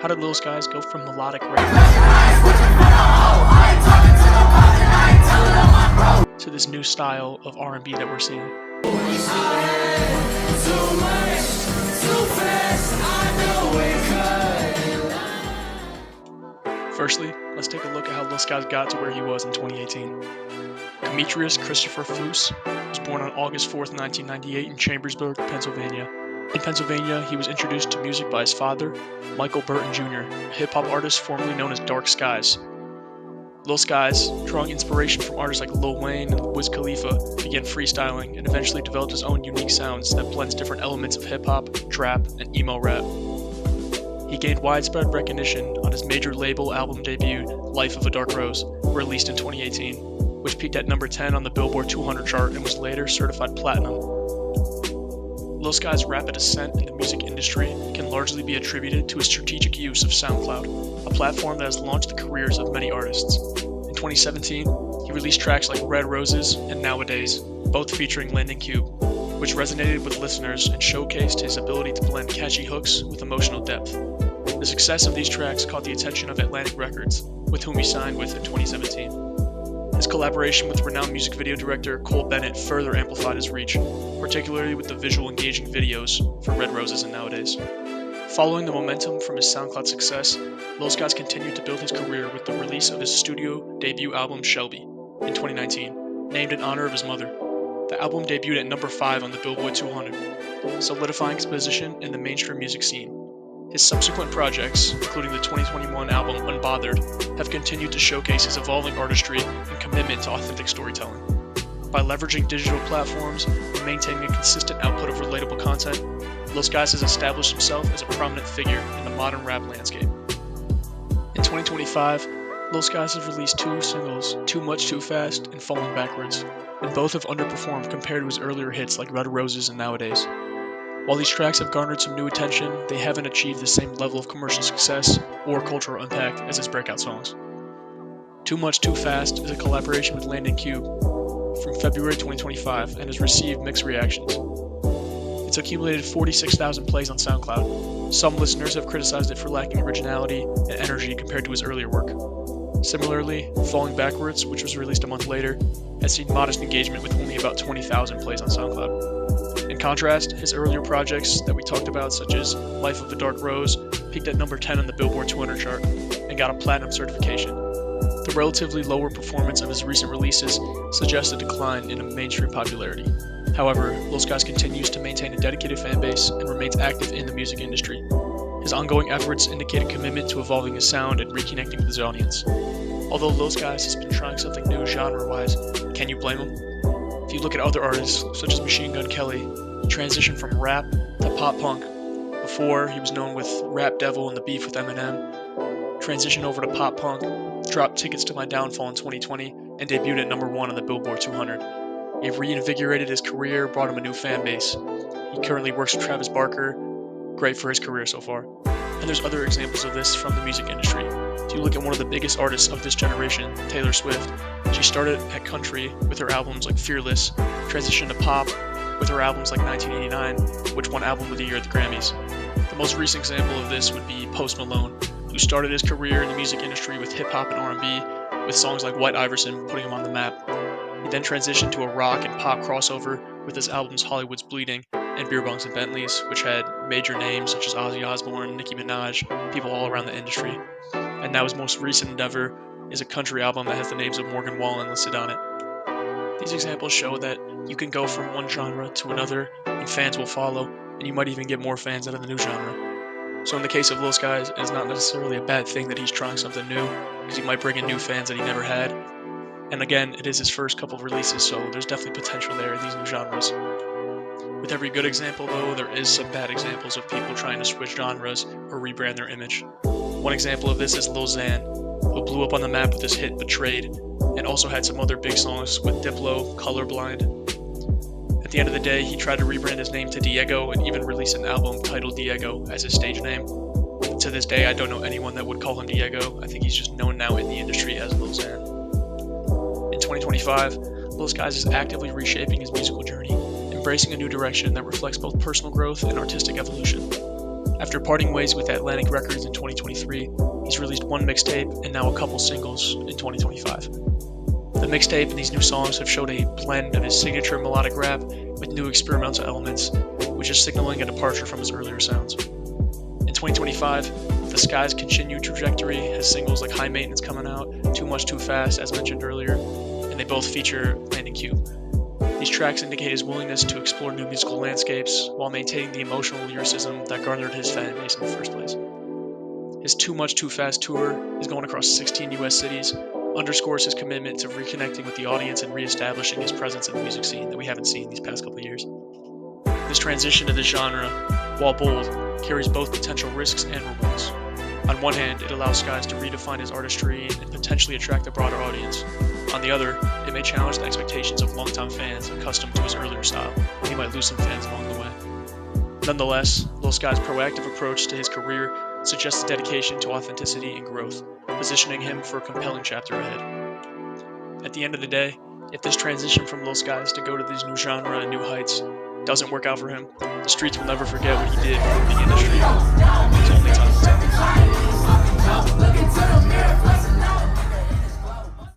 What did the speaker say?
How did Lil Skies go from melodic rap to this new style of R&B that we're seeing? Firstly, let's take a look at how Lil Skies got to where he was in 2018. Demetrius Christopher Foose was born on August 4th, 1998 in Chambersburg, Pennsylvania. In Pennsylvania, he was introduced to music by his father, Michael Burton Jr., a hip-hop artist formerly known as Dark Skies. Lil Skies, drawing inspiration from artists like Lil Wayne and Wiz Khalifa, began freestyling and eventually developed his own unique sounds that blends different elements of hip-hop, trap, and emo-rap. He gained widespread recognition on his major label album debut, Life of a Dark Rose, released in 2018, which peaked at number 10 on the Billboard 200 chart and was later certified platinum. Lil Skies' rapid ascent in the music industry can largely be attributed to his strategic use of SoundCloud, a platform that has launched the careers of many artists. In 2017, he released tracks like Red Roses and Nowadays, both featuring Landon Cube, which resonated with listeners and showcased his ability to blend catchy hooks with emotional depth. The success of these tracks caught the attention of Atlantic Records, with whom he signed with in 2017. His collaboration with renowned music video director Cole Bennett further amplified his reach, particularly with the visual engaging videos for Red Roses and Nowadays. Following the momentum from his SoundCloud success, Lil Skies continued to build his career with the release of his studio debut album Shelby in 2019, named in honor of his mother. The album debuted at number 5 on the Billboard 200, solidifying his position in the mainstream music scene. His subsequent projects, including the 2021 album Unbothered, have continued to showcase his evolving artistry and commitment to authentic storytelling. By leveraging digital platforms and maintaining a consistent output of relatable content, Lil Skies has established himself as a prominent figure in the modern rap landscape. In 2025, Lil Skies has released 2 singles, Too Much Too Fast and Falling Backwards, and both have underperformed compared to his earlier hits like Red Roses and Nowadays. While these tracks have garnered some new attention, they haven't achieved the same level of commercial success or cultural impact as his breakout songs. Too Much Too Fast is a collaboration with Landon Cube from February 2025 and has received mixed reactions. It's accumulated 46,000 plays on SoundCloud. Some listeners have criticized it for lacking originality and energy compared to his earlier work. Similarly, Falling Backwards, which was released a month later, has seen modest engagement with only about 20,000 plays on SoundCloud. In contrast, his earlier projects that we talked about, such as Life of a Dark Rose, peaked at number 10 on the Billboard 200 chart and got a platinum certification. The relatively lower performance of his recent releases suggests a decline in mainstream popularity. However, Lil Skies continues to maintain a dedicated fanbase and remains active in the music industry. His ongoing efforts indicate a commitment to evolving his sound and reconnecting with his audience. Although Lil Skies has been trying something new genre-wise, can you blame him? If you look at other artists, such as Machine Gun Kelly, he transitioned from rap to pop punk. Before, he was known with Rap Devil and the beef with Eminem, transitioned over to pop punk, dropped Tickets to My Downfall in 2020, and debuted at number 1 on the Billboard 200. He reinvigorated his career, brought him a new fan base. He currently works with Travis Barker, great for his career so far. And there's other examples of this from the music industry. If you look at one of the biggest artists of this generation, Taylor Swift, she started at country with her albums like Fearless, transitioned to pop with her albums like 1989, which won Album of the Year at the Grammys. The most recent example of this would be Post Malone, who started his career in the music industry with hip-hop and R&B, with songs like White Iverson putting him on the map. He then transitioned to a rock and pop crossover with his albums Hollywood's Bleeding and Beer Bongs and Bentleys, which had major names such as Ozzy Osbourne, Nicki Minaj, people all around the industry. And now his most recent endeavor is a country album that has the names of Morgan Wallen listed on it. These examples show that you can go from one genre to another and fans will follow, and you might even get more fans out of the new genre. So in the case of Lil Skies, it's not necessarily a bad thing that he's trying something new, because he might bring in new fans that he never had. And again, it is his first couple of releases, so there's definitely potential there in these new genres. With every good example, though, there is some bad examples of people trying to switch genres or rebrand their image. One example of this is Lil Xan, who blew up on the map with his hit Betrayed, and also had some other big songs with Diplo, Colorblind. At the end of the day, he tried to rebrand his name to Diego and even release an album titled Diego as his stage name. But to this day, I don't know anyone that would call him Diego. I think he's just known now in the industry as Lil Xan. In 2025, Lil Skies is actively reshaping his musical journey, embracing a new direction that reflects both personal growth and artistic evolution. After parting ways with Atlantic Records in 2023, he's released one mixtape and now a couple singles in 2025. The mixtape and these new songs have showed a blend of his signature melodic rap with new experimental elements, which is signaling a departure from his earlier sounds. In 2025, the Skies' continued trajectory has singles like High Maintenance coming out, Too Much Too Fast, as mentioned earlier, and they both feature Landing Q. These tracks indicate his willingness to explore new musical landscapes while maintaining the emotional lyricism that garnered his fan base in the first place. His Too Much Too Fast tour is going across 16 US cities, underscores his commitment to reconnecting with the audience and reestablishing his presence in the music scene that we haven't seen these past couple of years. This transition to this genre, while bold, carries both potential risks and rewards. On one hand, it allows Skies to redefine his artistry and potentially attract a broader audience. On the other, it may challenge the expectations of longtime fans accustomed to his earlier style, and he might lose some fans along the way. Nonetheless, Lil Skies' proactive approach to his career suggests a dedication to authenticity and growth, positioning him for a compelling chapter ahead. At the end of the day, if this transition from Lil Skies to go to these new genre and new heights doesn't work out for him, the streets will never forget what he did for the industry.